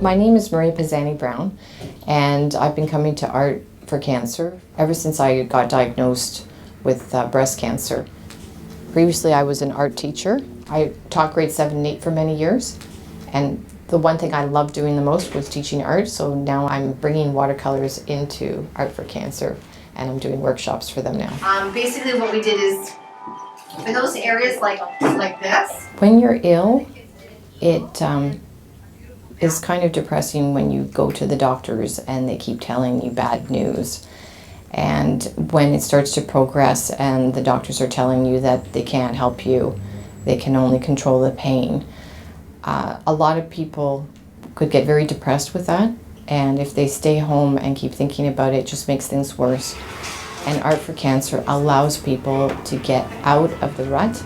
My name is Maria Pisani-Brown, and I've been coming to art for cancer ever since I got diagnosed with breast cancer. Previously, I was an art teacher. I taught grade 7 and 8 for many years, and the one thing I loved doing the most was teaching art, so now I'm bringing watercolors into Art for Cancer, and I'm doing workshops for them now. Basically what we did is, for those areas like this. When you're ill, it is kind of depressing when you go to the doctors and they keep telling you bad news. And when it starts to progress and the doctors are telling you that they can't help you, they can only control the pain. A lot of people could get very depressed with that, and if they stay home and keep thinking about it, it just makes things worse. And Art for Cancer allows people to get out of the rut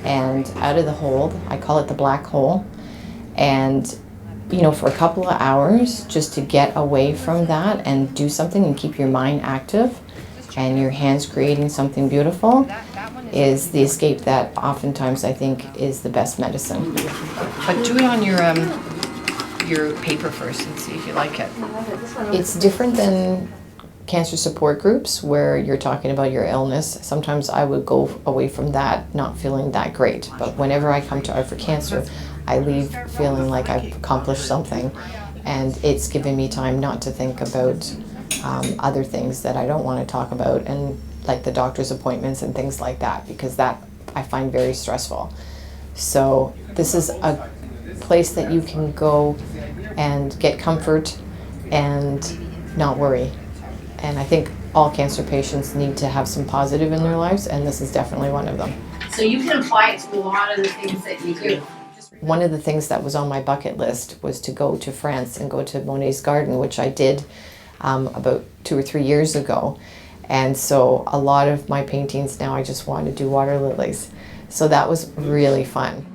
and out of the hole. I call it the black hole. And you know, for a couple of hours, just to get away from that and do something and keep your mind active and your hands creating something beautiful is the escape that oftentimes I think is the best medicine. But do it on your paper first and see if you like it. It's different than cancer support groups where you're talking about your illness. Sometimes I would go away from that not feeling that great, but whenever I come to Art for Cancer, I leave feeling like I've accomplished something, and it's given me time not to think about other things that I don't want to talk about, and like the doctor's appointments and things like that, because that I find very stressful. So this is a place that you can go and get comfort and not worry. And I think all cancer patients need to have some positive in their lives, and this is definitely one of them. So you can apply it to a lot of the things that you do. One of the things that was on my bucket list was to go to France and go to Monet's garden, which I did about 2 or 3 years ago. And so a lot of my paintings now I just want to do water lilies. So that was really fun.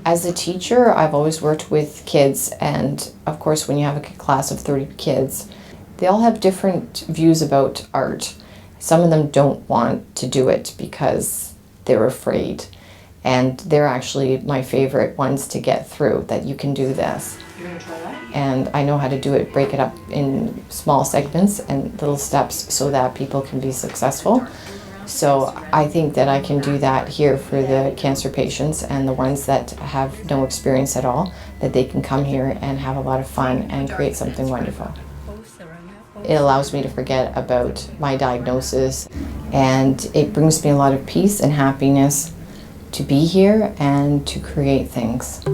As a teacher, I've always worked with kids, and of course when you have a class of 30 kids, they all have different views about art. Some of them don't want to do it because they're afraid. And they're actually my favorite ones to get through, that you can do this. You're gonna try that? And I know how to do it, break it up in small segments and little steps so that people can be successful. So I think that I can do that here for the cancer patients and the ones that have no experience at all, that they can come here and have a lot of fun and create something wonderful. It allows me to forget about my diagnosis, and it brings me a lot of peace and happiness to be here and to create things.